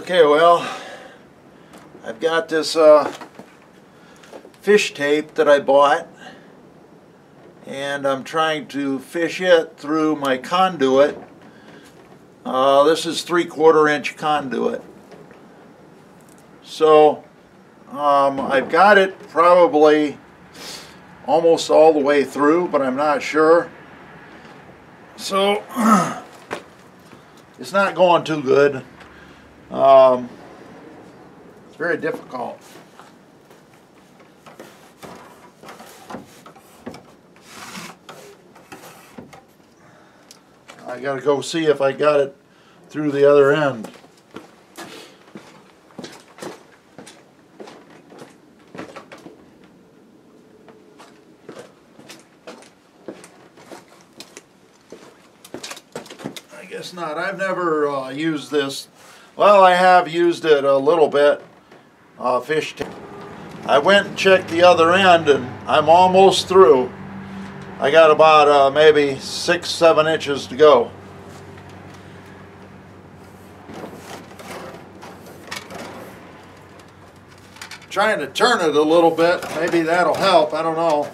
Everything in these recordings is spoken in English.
Okay, well, I've got this fish tape that I bought, and I'm trying to fish it through my conduit. This is 3/4 inch conduit. So I've got it probably almost all the way through, but I'm not sure. So it's not going too good. It's very difficult. I gotta go see if I got it through the other end. I guess not. I've never used this. Well, I have used it a little bit. Fish tape. I went and checked the other end, and I'm almost through. I got about maybe 6-7 inches to go. Trying to turn it a little bit. Maybe that'll help. I don't know.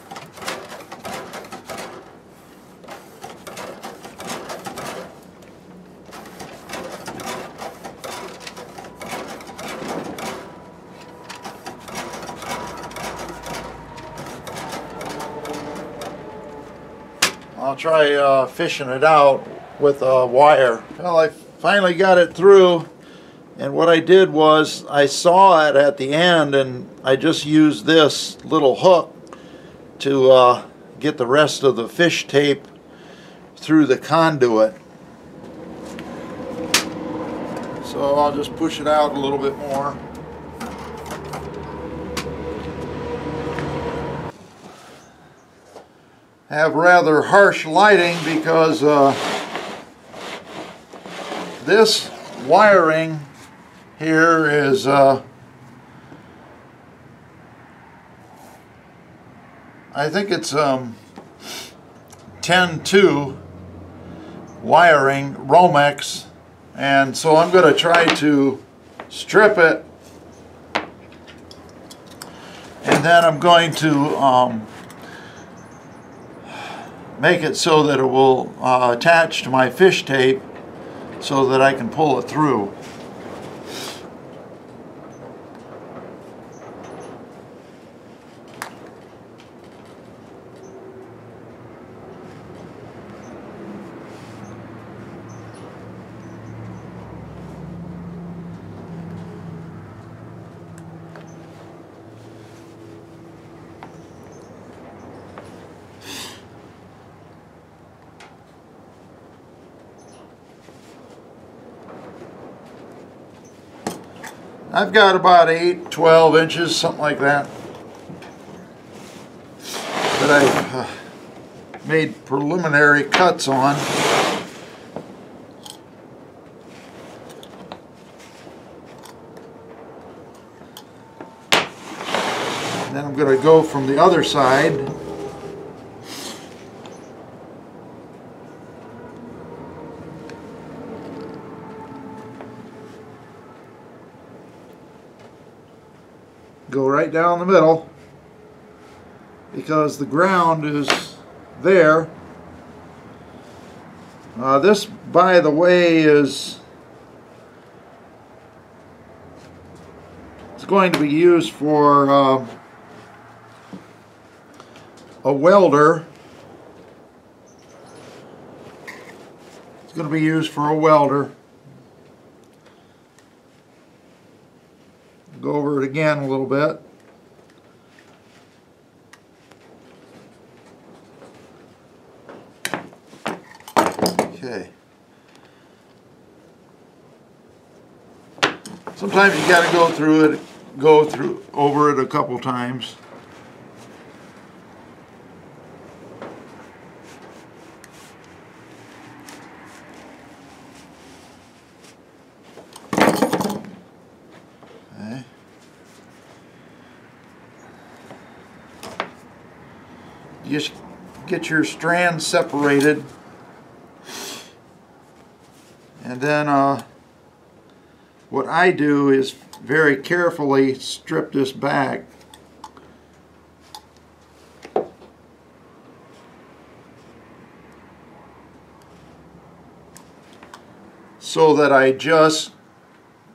I'll try fishing it out with a wire. Well, I finally got it through, and what I did was I saw it at the end, and I just used this little hook to get the rest of the fish tape through the conduit. So I'll just push it out a little bit more. Have rather harsh lighting because this wiring here is I think it's 10-2 wiring Romex, and so I'm going to try to strip it, and then I'm going to make it so that it will attach to my fish tape so that I can pull it through. I've got about 8-12 inches, something like that, that I've made preliminary cuts on. And then I'm going to go from the other side. Go right down the middle, because the ground is there. This, by the way, it's going to be used for a welder. It's going to be used for a welder. Go over it again a little bit. Okay. Sometimes you got to go over it a couple times. Just get your strands separated, and then what I do is very carefully strip this back. So that I just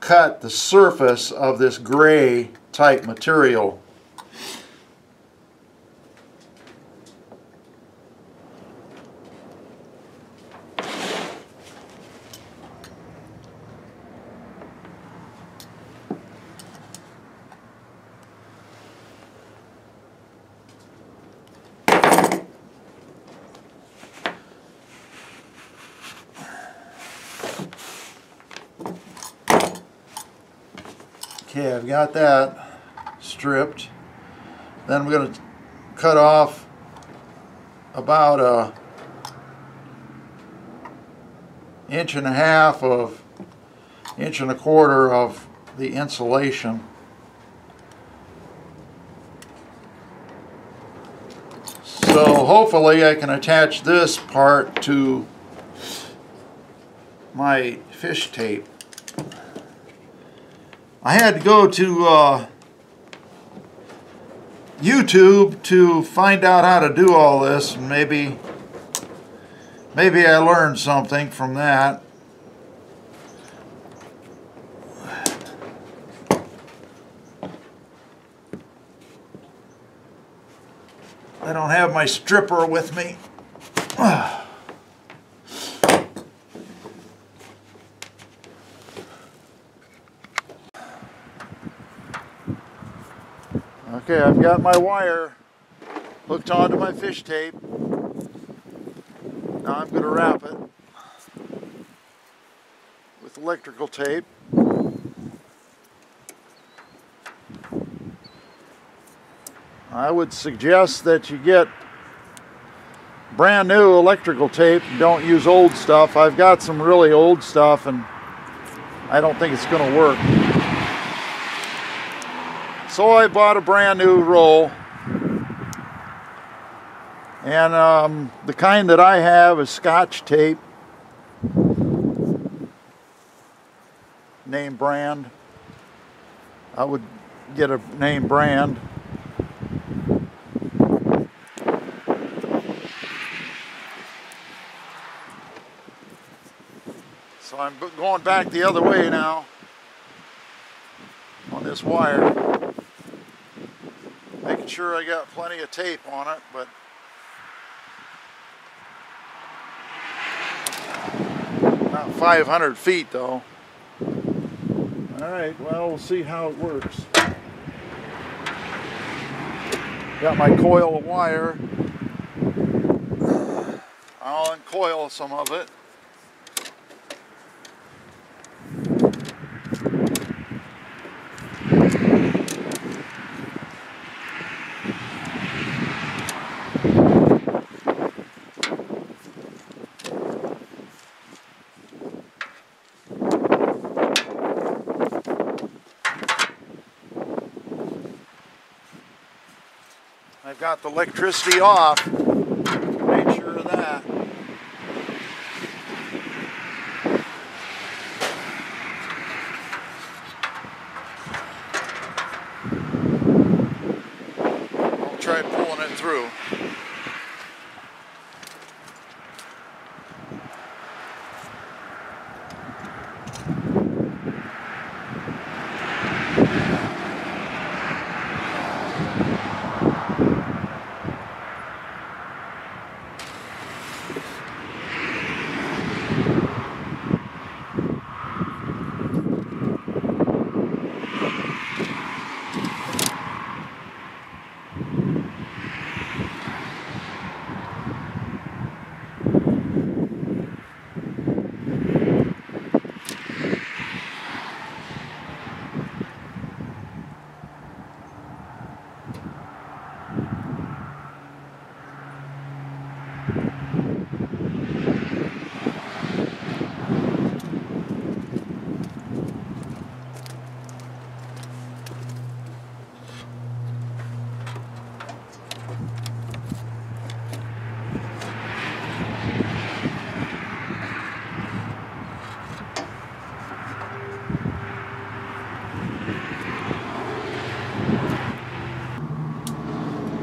cut the surface of this gray type material. Okay, I've got that stripped. Then I'm going to cut off about a 1.5 1.25 of the insulation. So hopefully I can attach this part to my fish tape. I had to go to YouTube to find out how to do all this, and maybe I learned something from that. I don't have my stripper with me. Okay, I've got my wire hooked onto my fish tape. Now I'm going to wrap it with electrical tape. I would suggest that you get brand new electrical tape. Don't use old stuff. I've got some really old stuff and I don't think it's going to work. So I bought a brand new roll, and the kind that I have is Scotch tape, name brand. I would get a name brand. So I'm going back the other way now on this wire. Making sure I got plenty of tape on it, but not 500 feet though. Alright, well, we'll see how it works. Got my coil of wire. I'll uncoil some of it. I've got the electricity off. Make sure of that. I'll try pulling it through.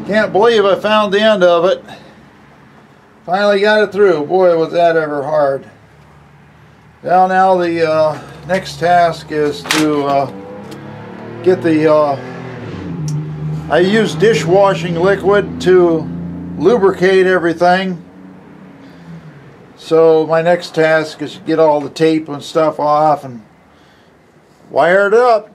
Can't believe I found the end of it. Finally got it through. Boy, was that ever hard. Well, now the next task is to get the I use dishwashing liquid to lubricate everything. So my next task is to get all the tape and stuff off and wire it up.